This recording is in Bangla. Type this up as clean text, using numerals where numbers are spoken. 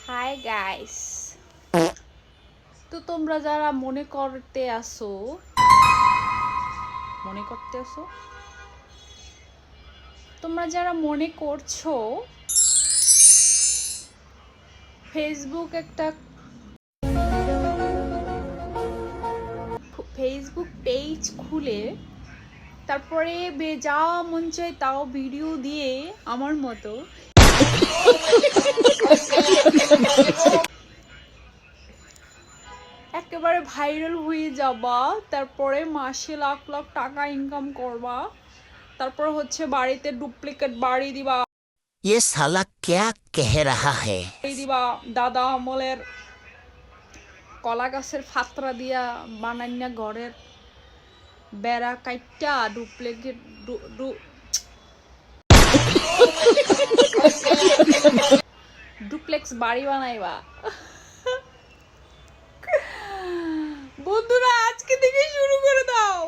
হাই গাইস, তো তোমরা যারা মনে করতে আসো তোমরা যারা মনে করছো ফেসবুক পেজ খুলে তারপরে যা মন চায় তাও ভিডিও দিয়ে আমার মতো একেবারে ভাইরাল হয়ে যাবা, তারপরে মাসে লাখ লাখ টাকা ইনকাম করবা, তারপর হচ্ছে বাড়িতে ডুপ্লিকেট বাড়ি দিবা, ये साला क्या कह रहा है। দাদা আমলের কলা গাছের ফাতরা দিয়া বানাইনা ঘরের বেড়া কাইটা ডুপ্লিকেট ডুপ্লেক্স বাড়ি বানাইবা। বন্ধুরা আজকে থেকে শুরু করে দাও।